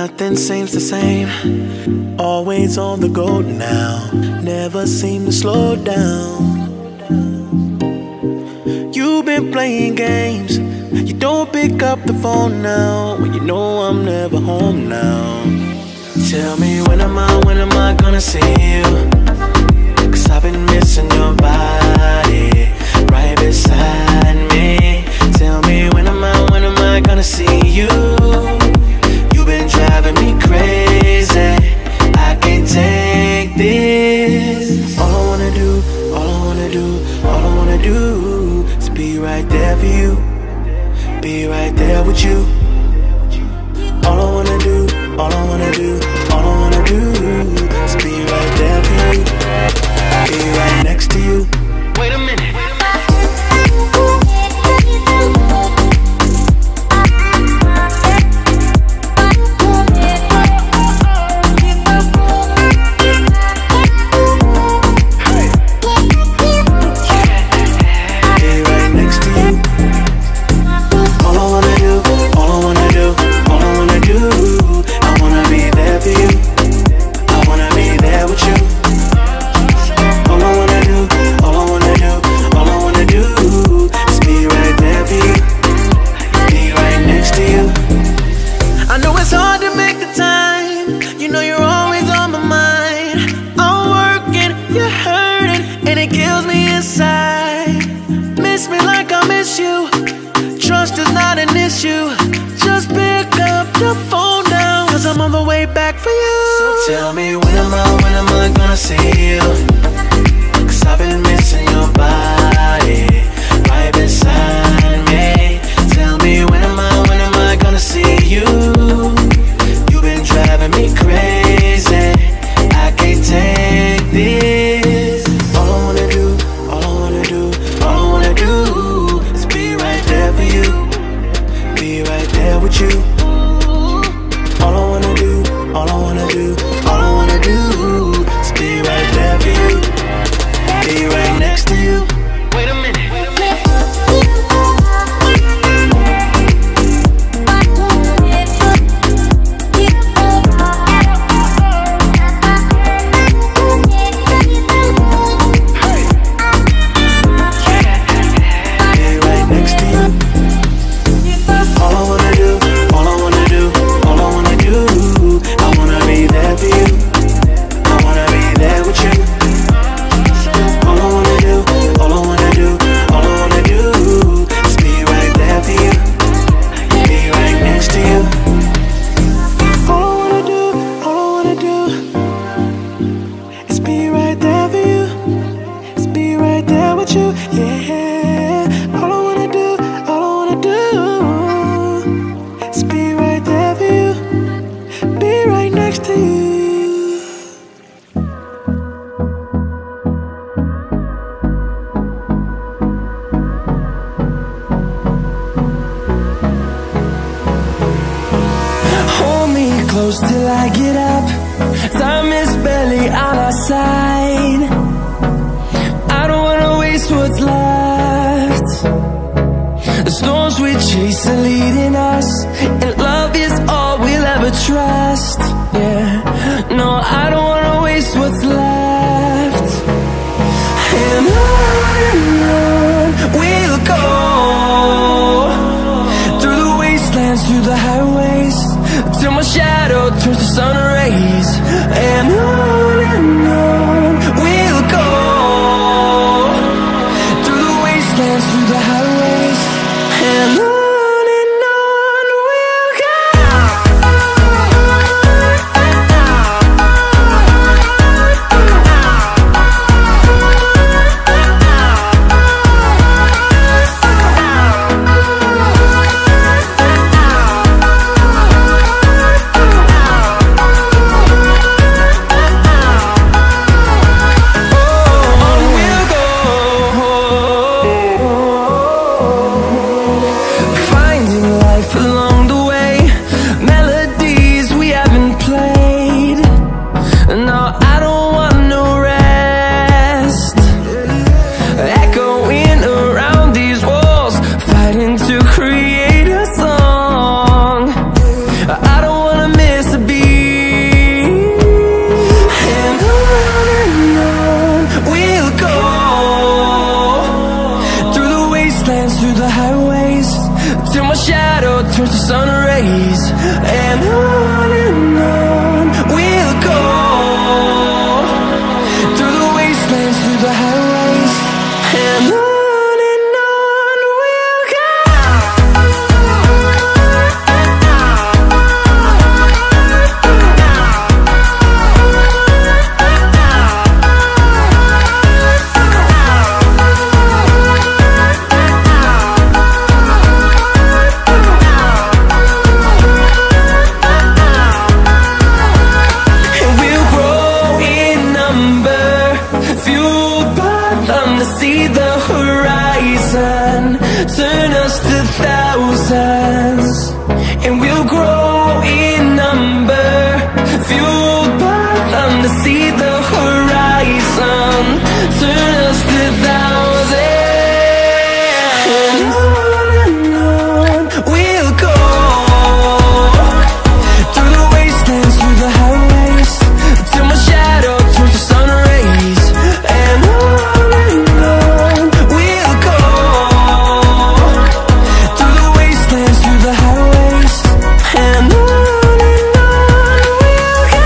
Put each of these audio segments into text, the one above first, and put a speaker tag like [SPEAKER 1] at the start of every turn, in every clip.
[SPEAKER 1] nothing seems the same. Always on the go now, never seem to slow down. You've been playing games, you don't pick up the phone now, when you know I'm never home now. Tell me when am I gonna see you? 'Cause I've been missing your body right beside me. Tell me when am I gonna see you? You've been driving me crazy, I can't take this. All I wanna do, all I wanna do, all I wanna do is be right there for you, be right there with you. All I wanna do, all I wanna do, all I wanna do is be right there for you, be right next to you. Wait a minute. Tell me when am I gonna see you? 'Cause I've been missing your body right beside me. Tell me when am I gonna see you? You've been driving me crazy, I can't take this. All I wanna do, all I wanna do, all I wanna do is be right there for you, be right there with you. All I wanna do, all I wanna do, all I wanna do is be right there for you, be right next to you. Wait a minute.
[SPEAKER 2] Till I get up, time is barely on our side. I don't wanna waste what's left. The storms we chase are leading us, and love is all we'll ever trust. Yeah, no, I don't wanna waste what's left. And on we'll go, through the wastelands, through the highways, till my shadow turns to sun rays. And on we'll go, through the wastelands, through the highways. And on fueled by them to see the horizon, turn us to thousands, and we'll grow in number. Fueled by them to see the horizon, turn us to thousands, and on we'll go, through the wastelands, through the highways, till my shadow turns to sun rays. And on we'll go, through the wastelands, through the highways, and on we'll go.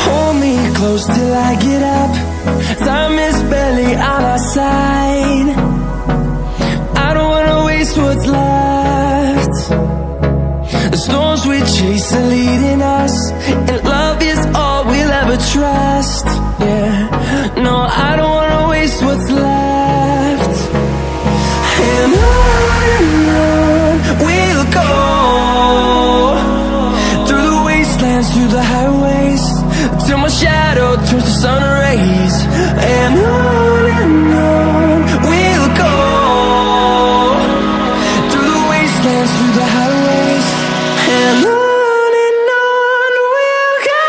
[SPEAKER 2] Hold me close till I get up. Time is barely on our side. I don't wanna waste what's left. The storms we chase are leading us, and love is all we'll ever trust. Yeah, no, I don't wanna waste what's left. And on we'll go, through the wastelands, through the highways, till my shadow turns to sun rays. And on we'll go, through the wastelands, through the highways, and on we'll go.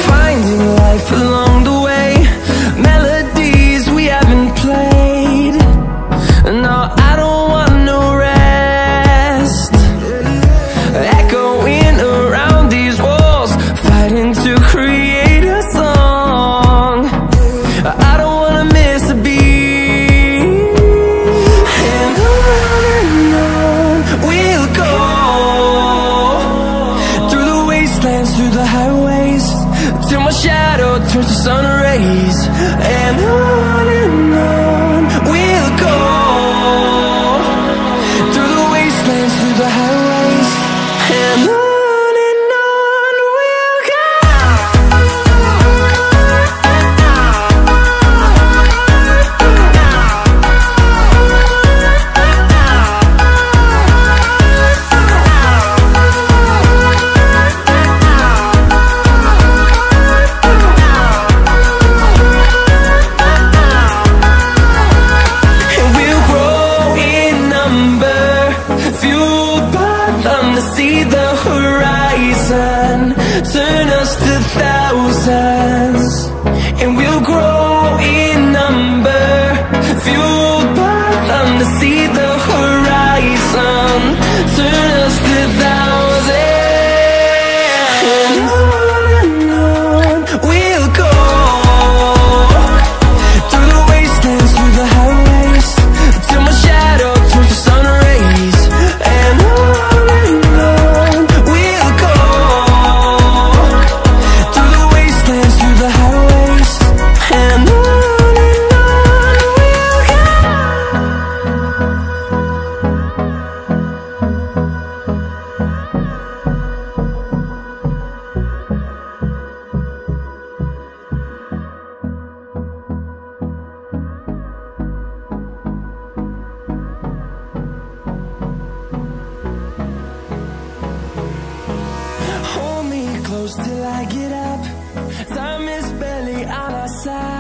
[SPEAKER 2] Finding life along the way, melodies we haven't played. No, I don't want no rest. Echoing around these walls, fighting to create a song. I don't wanna miss a beat. And on we'll go, through the wastelands, through the highways, till my shadow turns to sun rays. And on we'll go, through the wastelands, through the highways, and on we'll go. And we'll grow in number, fueled by them to see the horizon, turn us to thousands, and we'll grow in number, fueled by them to see the horizon, turn us to thousands, and on we'll go, through the wastelands, through the highways, till my shadow turns to sun rays. And on we'll go, through the wastelands, through the highways, and on we'll go. Hold me close till I get up. Time is barely on our side.